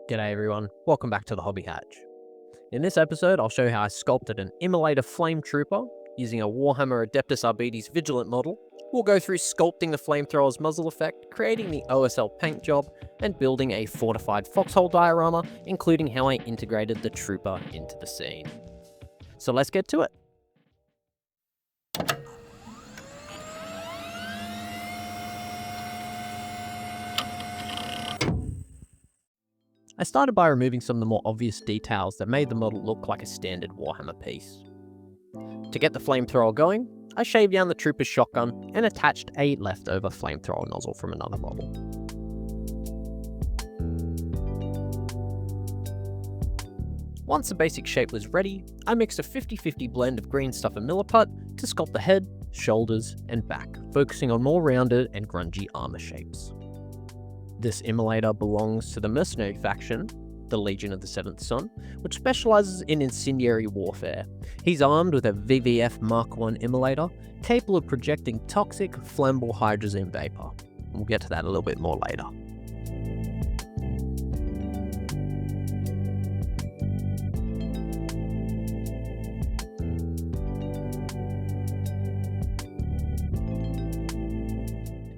G'day everyone, welcome back to the Hobby Hatch. In this episode, I'll show you how I sculpted an immolator flame trooper using a Warhammer Adeptus Arbites Vigilant model. We'll go through sculpting the flamethrower's muzzle effect, creating the OSL paint job, and building a fortified foxhole diorama, including how I integrated the trooper into the scene. So let's get to it. I started by removing some of the more obvious details that made the model look like a standard Warhammer piece. To get the flamethrower going, I shaved down the trooper's shotgun and attached a leftover flamethrower nozzle from another model. Once the basic shape was ready, I mixed a 50-50 blend of green stuff and milliput to sculpt the head, shoulders, and back, focusing on more rounded and grungy armor shapes. This immolator belongs to the mercenary faction, the Legion of the Seventh Son, which specializes in incendiary warfare. He's armed with a VVF Mark I immolator, capable of projecting toxic, flammable hydrazine vapor. We'll get to that a little bit more later.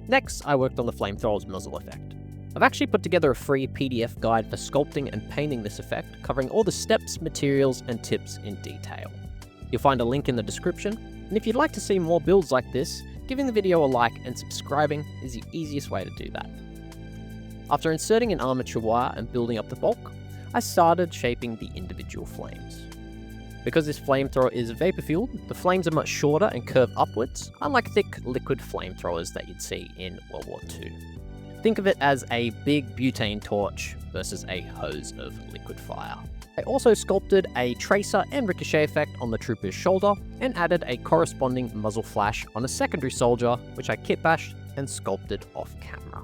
Next, I worked on the flamethrower's muzzle effect. I've actually put together a free PDF guide for sculpting and painting this effect, covering all the steps, materials, and tips in detail. You'll find a link in the description, and if you'd like to see more builds like this, giving the video a like and subscribing is the easiest way to do that. After inserting an armature wire and building up the bulk, I started shaping the individual flames. Because this flamethrower is vapor-fueled, the flames are much shorter and curve upwards, unlike thick liquid flamethrowers that you'd see in World War II. Think of it as a big butane torch versus a hose of liquid fire. I also sculpted a tracer and ricochet effect on the trooper's shoulder, and added a corresponding muzzle flash on a secondary soldier, which I kitbashed and sculpted off camera.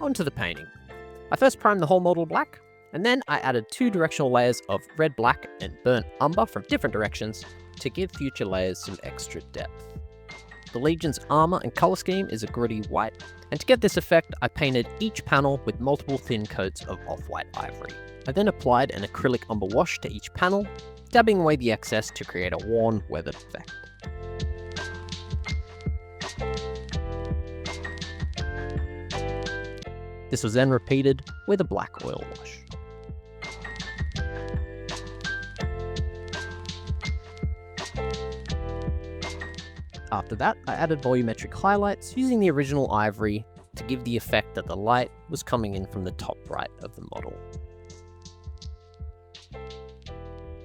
On to the painting. I first primed the whole model black, and then I added 2 directional layers of red, black, and burnt umber from different directions to give future layers some extra depth. The Legion's armor and color scheme is a gritty white, and to get this effect, I painted each panel with multiple thin coats of off-white ivory. I then applied an acrylic umber wash to each panel, dabbing away the excess to create a worn, weathered effect. This was then repeated with a black oil wash. After that, I added volumetric highlights using the original ivory to give the effect that the light was coming in from the top right of the model.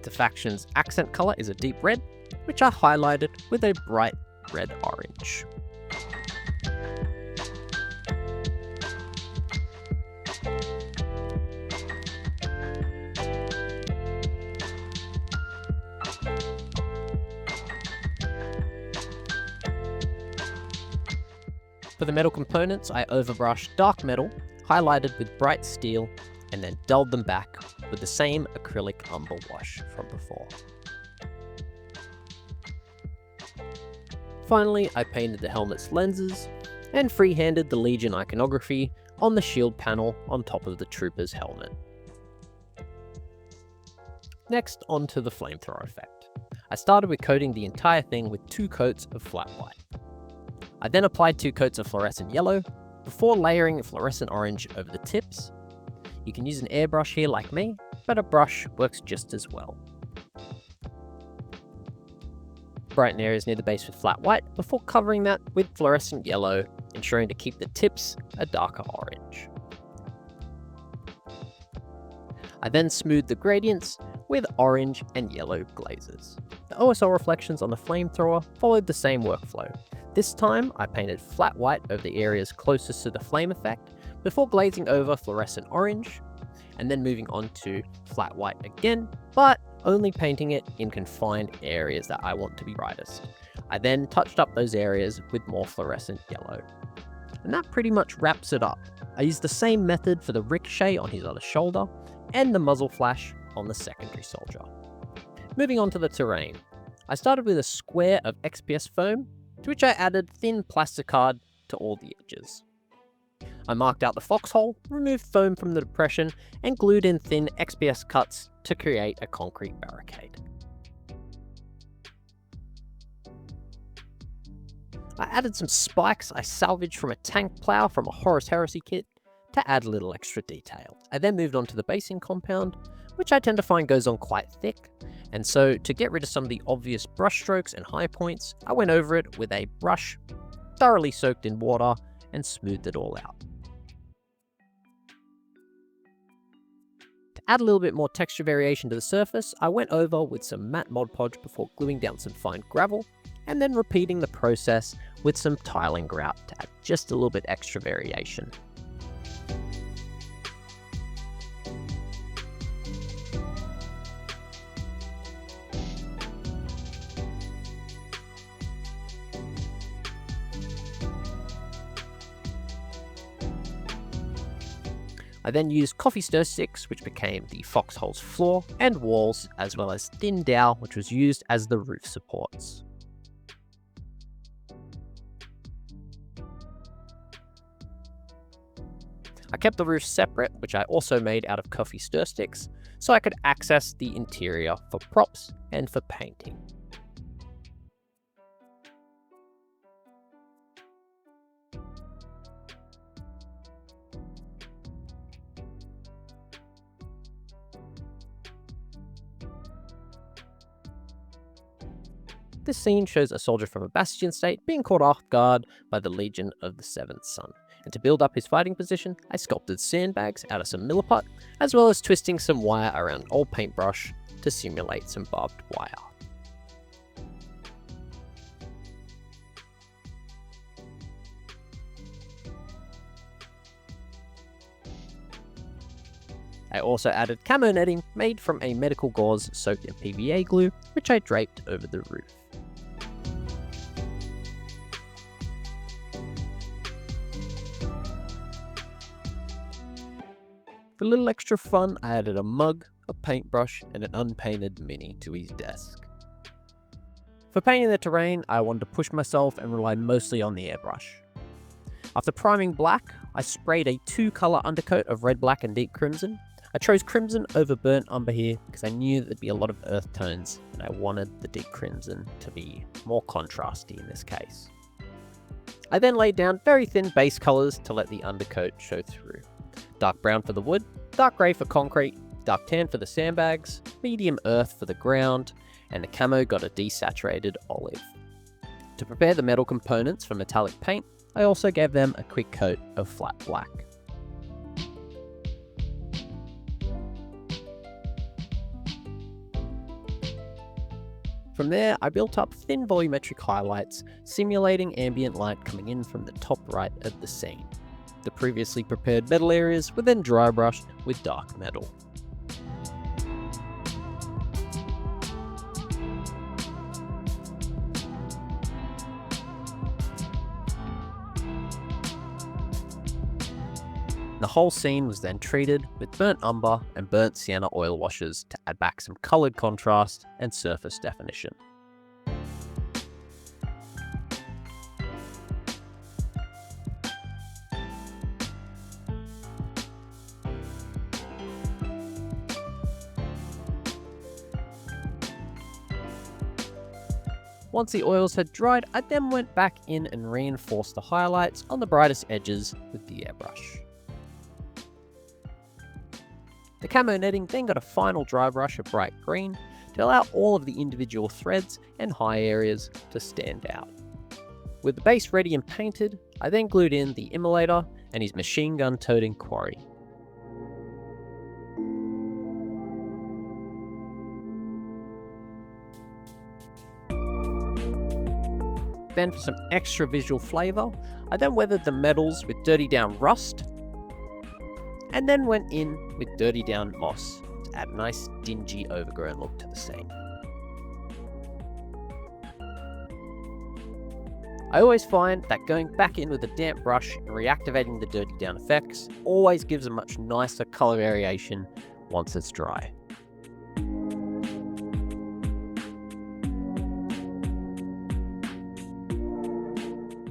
The faction's accent color is a deep red, which I highlighted with a bright red-orange. For the metal components, I overbrushed dark metal, highlighted with bright steel, and then dulled them back with the same acrylic umber wash from before. Finally, I painted the helmet's lenses, and freehanded the Legion iconography on the shield panel on top of the trooper's helmet. Next, on to the flamethrower effect. I started with coating the entire thing with 2 coats of flat white. I then applied 2 coats of fluorescent yellow, before layering fluorescent orange over the tips. You can use an airbrush here like me, but a brush works just as well. Brighten areas near the base with flat white, before covering that with fluorescent yellow, ensuring to keep the tips a darker orange. I then smoothed the gradients with orange and yellow glazes. The OSL reflections on the flamethrower followed the same workflow. This time, I painted flat white over the areas closest to the flame effect, before glazing over fluorescent orange, and then moving on to flat white again, but only painting it in confined areas that I want to be brightest. I then touched up those areas with more fluorescent yellow. And that pretty much wraps it up. I used the same method for the ricochet on his other shoulder, and the muzzle flash on the secondary soldier. Moving on to the terrain. I started with a square of XPS foam, to which I added thin plasticard to all the edges. I marked out the foxhole, removed foam from the depression, and glued in thin XPS cuts to create a concrete barricade. I added some spikes I salvaged from a tank plough from a Horus Heresy kit to add a little extra detail. I then moved on to the basing compound, which I tend to find goes on quite thick, and so to get rid of some of the obvious brush strokes and high points, I went over it with a brush, thoroughly soaked in water, and smoothed it all out. To add a little bit more texture variation to the surface, I went over with some matte Mod Podge before gluing down some fine gravel, and then repeating the process with some tiling grout to add just a little bit extra variation. I then used coffee stir sticks, which became the foxhole's floor and walls, as well as thin dowel, which was used as the roof supports. I kept the roof separate, which I also made out of coffee stir sticks, so I could access the interior for props and for painting. This scene shows a soldier from a bastion state being caught off guard by the Legion of the Seventh Son. And to build up his fighting position, I sculpted sandbags out of some milliput, as well as twisting some wire around old paintbrush to simulate some barbed wire. I also added camo netting made from a medical gauze soaked in PVA glue, which I draped over the roof. For a little extra fun, I added a mug, a paintbrush, and an unpainted mini to his desk. For painting the terrain, I wanted to push myself and rely mostly on the airbrush. After priming black, I sprayed a 2-color undercoat of red, black, and deep crimson. I chose crimson over burnt umber here because I knew there'd be a lot of earth tones, and I wanted the deep crimson to be more contrasty in this case. I then laid down very thin base colors to let the undercoat show through. Dark brown for the wood, dark grey for concrete, dark tan for the sandbags, medium earth for the ground, and the camo got a desaturated olive. To prepare the metal components for metallic paint, I also gave them a quick coat of flat black. From there, I built up thin volumetric highlights, simulating ambient light coming in from the top right of the scene. The previously prepared metal areas were then dry brushed with dark metal. The whole scene was then treated with burnt umber and burnt sienna oil washes to add back some coloured contrast and surface definition. Once the oils had dried, I then went back in and reinforced the highlights on the brightest edges with the airbrush. The camo netting then got a final dry brush of bright green to allow all of the individual threads and high areas to stand out. With the base ready and painted, I then glued in the immolator and his machine gun toting quarry. Then for some extra visual flavour, I then weathered the metals with dirty down rust, and then went in with dirty down moss to add a nice dingy overgrown look to the scene. I always find that going back in with a damp brush and reactivating the dirty down effects always gives a much nicer colour variation once it's dry.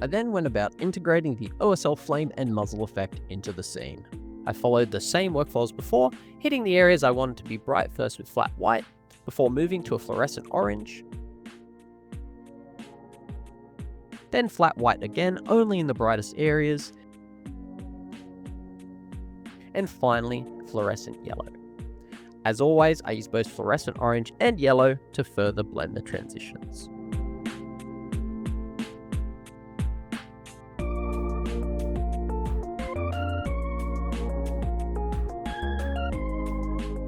I then went about integrating the OSL flame and muzzle effect into the scene. I followed the same workflow as before, hitting the areas I wanted to be bright first with flat white, before moving to a fluorescent orange, then flat white again, only in the brightest areas, and finally fluorescent yellow. As always, I use both fluorescent orange and yellow to further blend the transitions.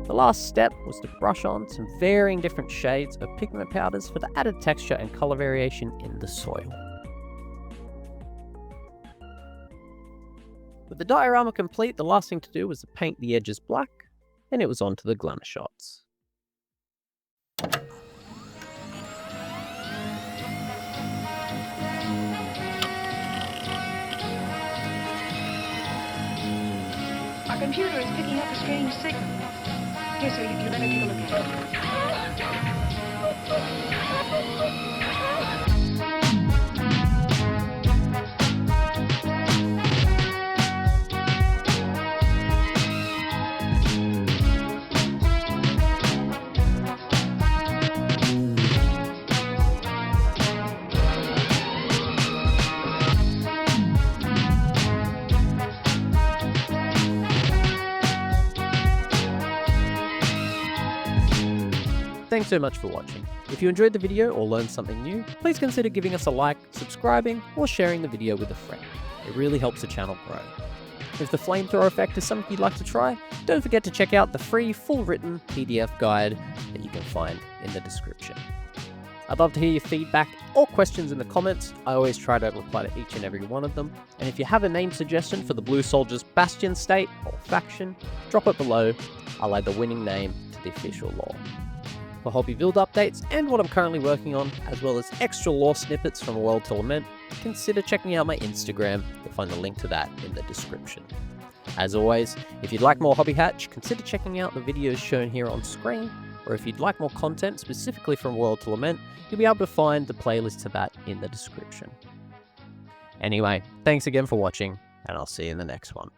The last step was to brush on some varying different shades of pigment powders for the added texture and color variation in the soil. With the diorama complete, the last thing to do was to paint the edges black, and it was on to the Glamour Shots. Our computer is picking up a strange signal. Here, sir, you better take a look at Thanks so much for watching. If you enjoyed the video or learned something new, please consider giving us a like, subscribing, or sharing the video with a friend. It really helps the channel grow. If the flamethrower effect is something you'd like to try, don't forget to check out the free, full-written PDF guide that you can find in the description. I'd love to hear your feedback or questions in the comments. I always try to reply to each and every one of them. And if you have a name suggestion for the Blue Soldiers Bastion state or faction, drop it below. I'll add the winning name to the official lore. For hobby build updates and what I'm currently working on, as well as extra lore snippets from A World To Lament, consider checking out my Instagram. You'll find the link to that in the description. As always, if you'd like more Hobby Hatch, consider checking out the videos shown here on screen, or if you'd like more content specifically from A World To Lament, you'll be able to find the playlist to that in the description. Anyway, thanks again for watching, and I'll see you in the next one.